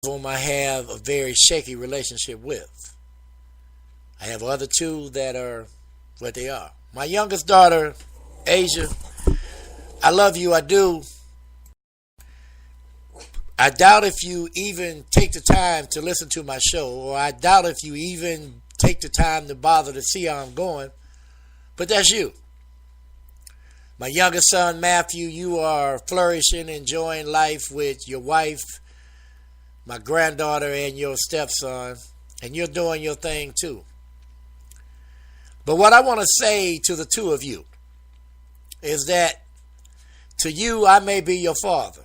whom I have a very shaky relationship with. I have other two that are what they are. My youngest daughter, Asia, I love you, I do. I doubt if you even take the time to listen to my show, or I doubt if you even take the time to bother to see how I'm going, but that's you. My youngest son, Matthew, you are flourishing, enjoying life with your wife, my granddaughter, and your stepson, and you're doing your thing too. But what I want to say to the two of you is that to you, I may be your father,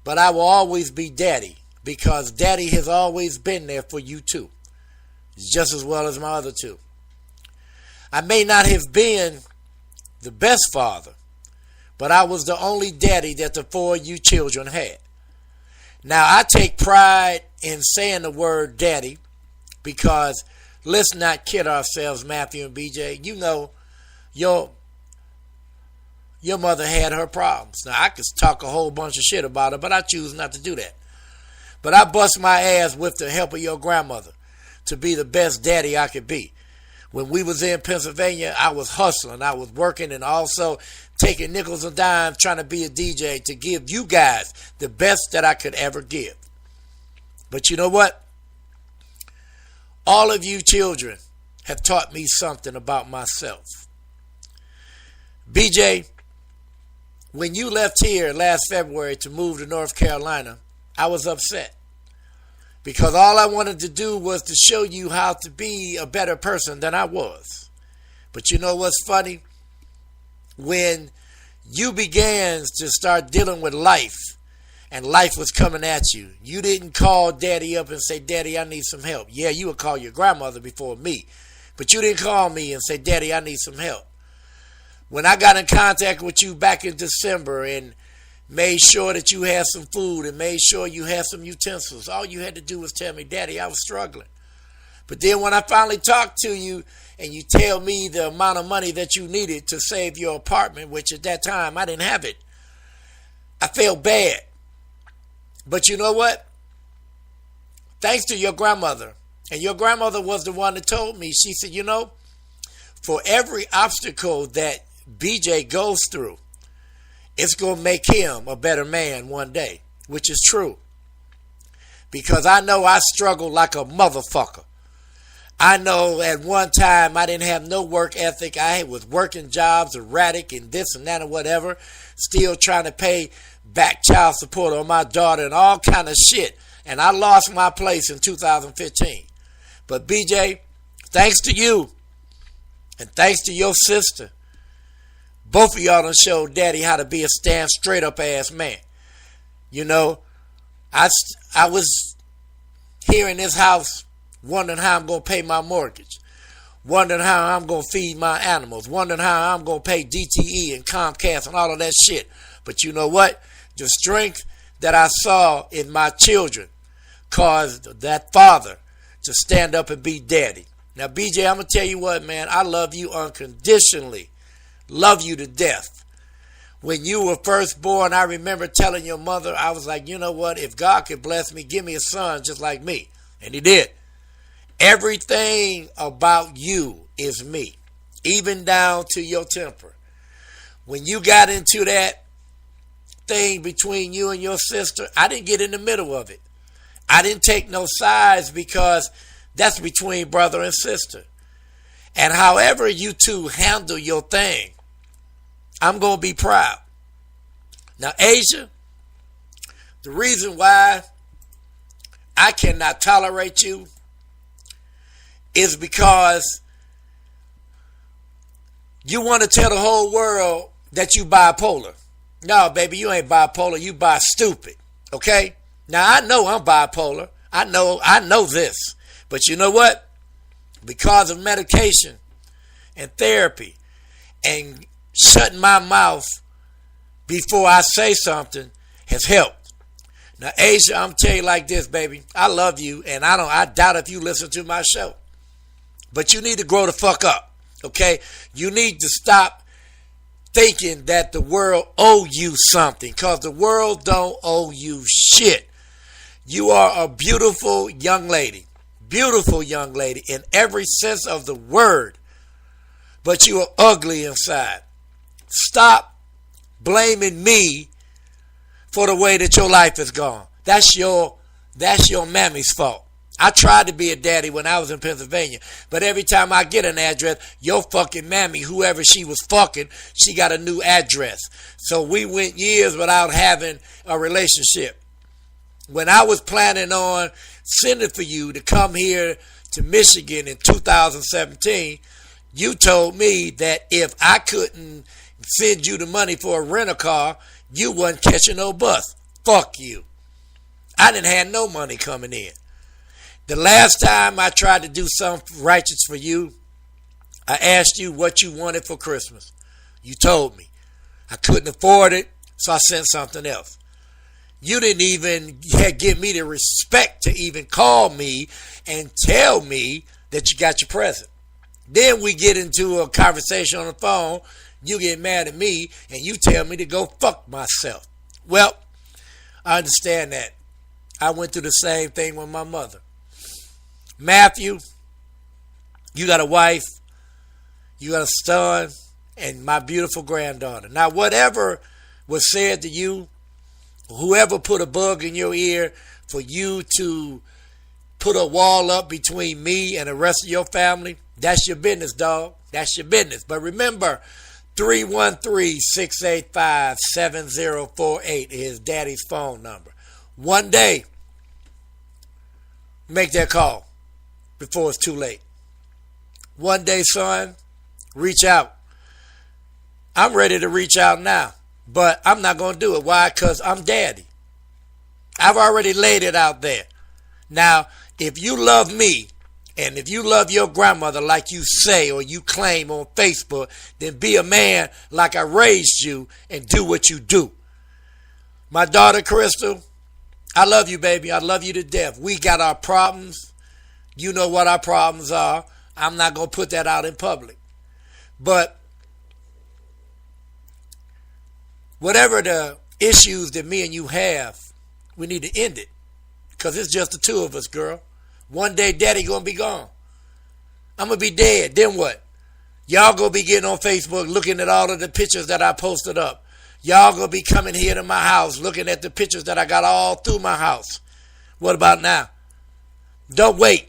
but I will always be daddy, because daddy has always been there for you too, just as well as my other two. I may not have been the best father, but I was the only daddy that the four of you children had. Now, I take pride in saying the word daddy because let's not kid ourselves, Matthew and BJ. You know, your mother had her problems. Now, I could talk a whole bunch of shit about her, but I choose not to do that. But I bust my ass with the help of your grandmother to be the best daddy I could be. When we was in Pennsylvania, I was hustling. I was working and also taking nickels and dimes trying to be a DJ to give you guys the best that I could ever give. But you know what? All of you children have taught me something about myself. BJ, when you left here last February to move to North Carolina, I was upset. Because all I wanted to do was to show you how to be a better person than I was. But you know what's funny? When you began to start dealing with life, and life was coming at you, you didn't call daddy up and say, Daddy, I need some help. Yeah, you would call your grandmother before me. But you didn't call me and say, Daddy, I need some help. When I got in contact with you back in December and made sure that you had some food and made sure you had some utensils, all you had to do was tell me, Daddy, I was struggling. But then when I finally talked to you and you tell me the amount of money that you needed to save your apartment, which at that time I didn't have it, I felt bad. But you know what? Thanks to your grandmother, and your grandmother was the one that told me, she said, you know, for every obstacle that BJ goes through, it's going to make him a better man one day, which is true. Because I know I struggled like a motherfucker. I know at one time I didn't have no work ethic. I was working jobs, erratic and this and that and whatever, still trying to pay back child support on my daughter and all kind of shit. And I lost my place in 2015. But BJ, thanks to you and thanks to your sister, both of y'all done showed Daddy how to be a stand straight up ass man. You know, I was here in this house wondering how I'm going to pay my mortgage, wondering how I'm going to feed my animals, wondering how I'm going to pay DTE and Comcast and all of that shit. But you know what? The strength that I saw in my children caused that father to stand up and be daddy. Now, BJ, I'm going to tell you what, man, I love you unconditionally. Love you to death. When you were first born, I remember telling your mother, I was like, you know what? If God could bless me, give me a son just like me. And he did. Everything about you is me, even down to your temper. When you got into that thing between you and your sister, I didn't get in the middle of it. I didn't take no sides because that's between brother and sister. And however you two handle your thing, I'm going to be proud. Now, Asia, the reason why I cannot tolerate you is because you want to tell the whole world that you bipolar. No, baby, you ain't bipolar. You stupid. Okay? Now, I know I'm bipolar. I know this. But you know what? Because of medication and therapy and shutting my mouth before I say something has helped. Now, Asia, I'm telling you like this, baby. I love you, and I doubt if you listen to my show. But you need to grow the fuck up, okay? You need to stop thinking that the world owe you something, because the world don't owe you shit. You are a beautiful young lady. Beautiful young lady in every sense of the word. But you are ugly inside. Stop blaming me for the way that your life is gone. That's your mammy's fault. I tried to be a daddy when I was in Pennsylvania, but every time I get an address, your fucking mammy, whoever she was fucking, she got a new address. So we went years without having a relationship. When I was planning on sending for you to come here to Michigan in 2017, you told me that if I couldn't send you the money for a rental car, you wasn't catching no bus. Fuck you. I didn't have no money coming in. The last time I tried to do something righteous for you, I asked you what you wanted for Christmas. You told me. I couldn't afford it, so I sent something else. You didn't even give me the respect to even call me and tell me that you got your present. Then we get into a conversation on the phone. You get mad at me and you tell me to go fuck myself. Well, I understand that. I went through the same thing with my mother. Matthew, you got a wife, you got a son, and my beautiful granddaughter. Now, whatever was said to you, whoever put a bug in your ear for you to put a wall up between me and the rest of your family, that's your business, dog. That's your business. But remember, 313-685-7048 is Daddy's phone number. One day, make that call before it's too late. One day, son, reach out. I'm ready to reach out now, but I'm not going to do it. Why? Because I'm daddy. I've already laid it out there. Now, if you love me, and if you love your grandmother like you say or you claim on Facebook, then be a man like I raised you and do what you do. My daughter, Krystal, I love you, baby. I love you to death. We got our problems. You know what our problems are. I'm not going to put that out in public. But whatever the issues that me and you have, we need to end it. Because it's just the two of us, girl. One day, daddy going to be gone. I'm going to be dead. Then what? Y'all going to be getting on Facebook looking at all of the pictures that I posted up. Y'all going to be coming here to my house looking at the pictures that I got all through my house. What about now? Don't wait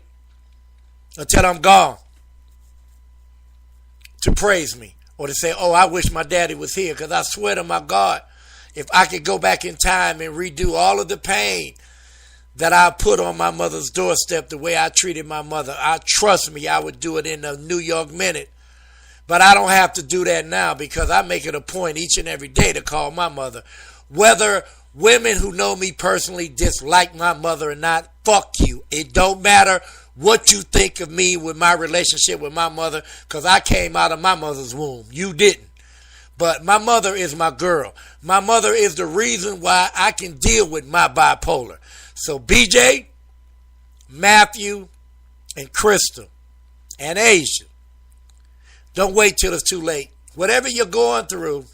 until I'm gone to praise me or to say, oh, I wish my daddy was here, because I swear to my God, if I could go back in time and redo all of the pain that I put on my mother's doorstep the way I treated my mother, trust me, I would do it in a New York minute. But I don't have to do that now, because I make it a point each and every day to call my mother. Whether women who know me personally dislike my mother or not, fuck you. It don't matter what you think of me with my relationship with my mother, because I came out of my mother's womb. You didn't. But my mother is my girl. My mother is the reason why I can deal with my bipolar. So BJ, Matthew, and Krystal, and Asia, don't wait till it's too late. Whatever you're going through,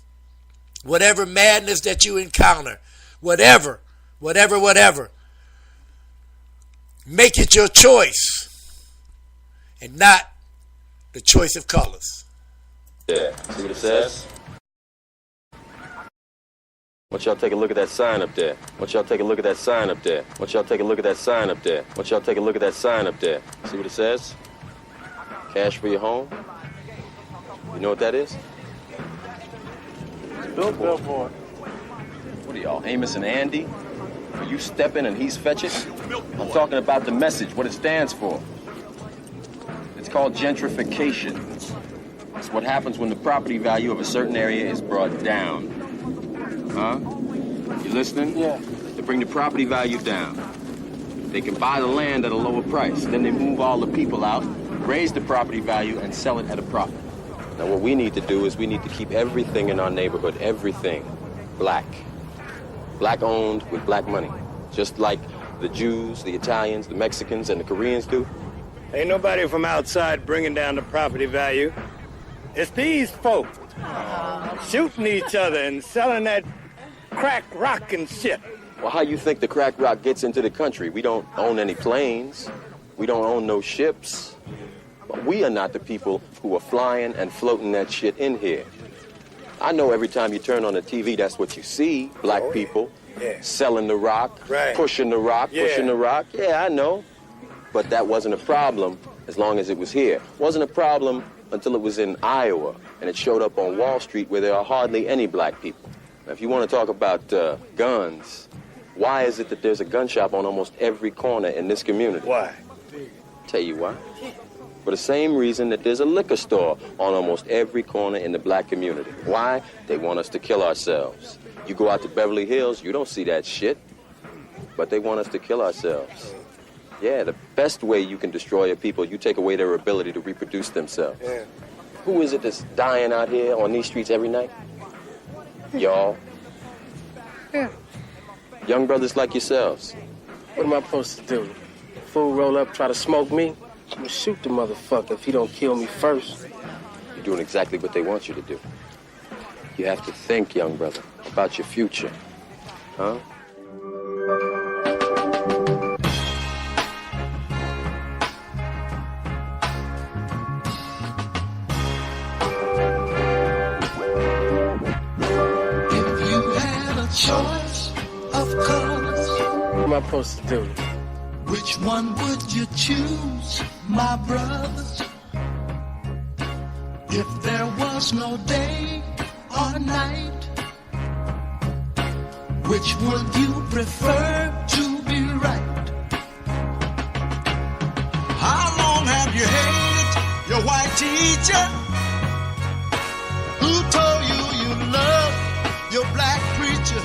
whatever madness that you encounter, whatever, make it your choice and not the choice of colors. Yeah, see what it says? Want y'all take a look at that sign up there. Want y'all take a look at that sign up there. Want y'all take a look at that sign up there. Want y'all take a look at that sign up there. See what it says? Cash for your home. You know what that is? Billboard. What are y'all, Amos and Andy? Are you stepping and he's fetching? I'm talking about the message, what it stands for. It's called gentrification. It's what happens when the property value of a certain area is brought down. Huh? You listening? Yeah. They bring the property value down. They can buy the land at a lower price. Then they move all the people out, raise the property value, and sell it at a profit. Now what we need to do is we need to keep everything in our neighborhood, everything, black. Black owned with black money. Just like the Jews, the Italians, the Mexicans, and the Koreans do. Ain't nobody from outside bringing down the property value. It's these folks shooting each other and selling that crack rock and shit. Well, how you think the crack rock gets into the country? We don't own any planes. We don't own no ships. But we are not the people who are flying and floating that shit in here. I know every time you turn on the TV, that's what you see. Black people selling the rock, pushing the rock, pushing the rock. Yeah, I know. But that wasn't a problem as long as it was here. It wasn't a problem until it was in Iowa, and it showed up on Wall Street where there are hardly any black people. Now, if you want to talk about guns, why is it that there's a gun shop on almost every corner in this community? Why? Tell you why. For the same reason that there's a liquor store on almost every corner in the black community. Why? They want us to kill ourselves. You go out to Beverly Hills, you don't see that shit. But they want us to kill ourselves. Yeah, the best way you can destroy a people, you take away their ability to reproduce themselves. Yeah. Who is it that's dying out here on these streets every night? Y'all. Yeah. Young brothers like yourselves. What am I supposed to do? Fool roll up, try to smoke me? I'm gonna shoot the motherfucker if he don't kill me first. You're doing exactly what they want you to do. You have to think, young brother, about your future. Huh? Choice of colors. What am I supposed to do? Which one would you choose, my brothers? If there was no day or night, which would you prefer to be right? How long have you hated your white teacher? Who told you you love your black preacher?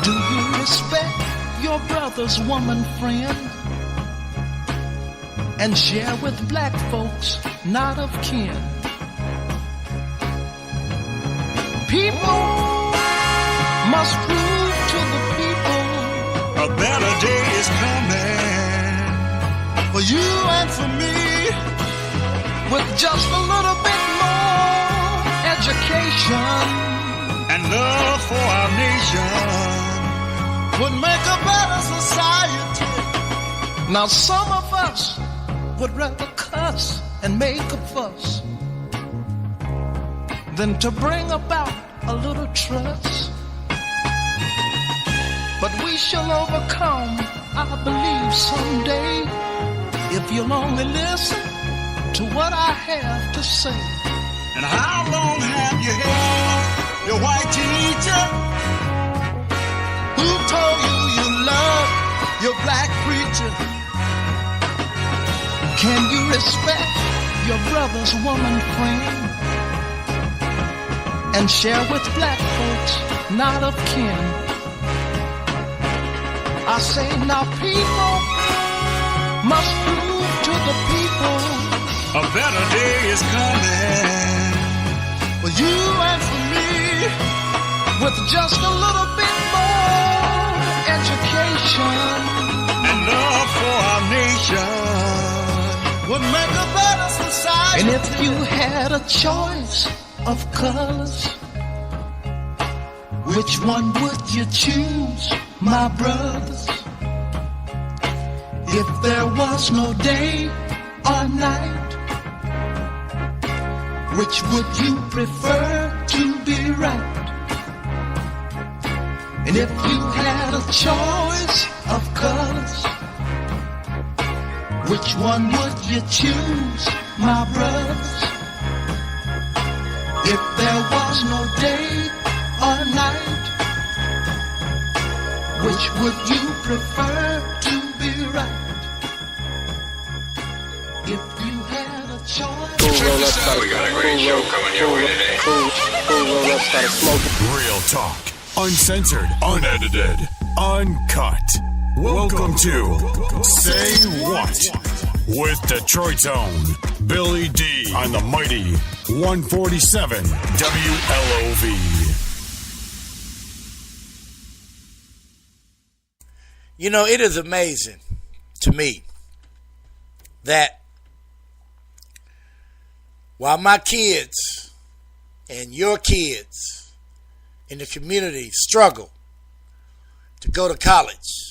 Do you respect your brother's woman friend and share with black folks not of kin? People must prove to the people a better day is coming for you and for me, with just a little bit more education and love for our nation would make a better society. Now some of us would rather cuss and make a fuss than to bring about a little trust. But we shall overcome, I believe, someday, if you'll only listen to what I have to say. And how long have you held your white teacher? Who told you you love your black preacher? Can you respect your brother's woman friend and share with black folks not of kin? I say now people must prove to the people a better day is coming for you and for me, with just a little bit more education and love for our nation would make a better society. And if you had a choice of colors, which one would you choose, my brothers? If there was no day or night, which would you prefer to be right? And if you had a choice of colors, which one would you choose, my brothers? If there was no day or night, which would you prefer to be right? If you had a choice. We got a great show coming your way today. Real talk. Uncensored, unedited, uncut. Welcome to Say What with Detroit's own Billy D on the mighty 147 WLOV. You know, it is amazing to me that while my kids and your kids in the community struggle to go to college.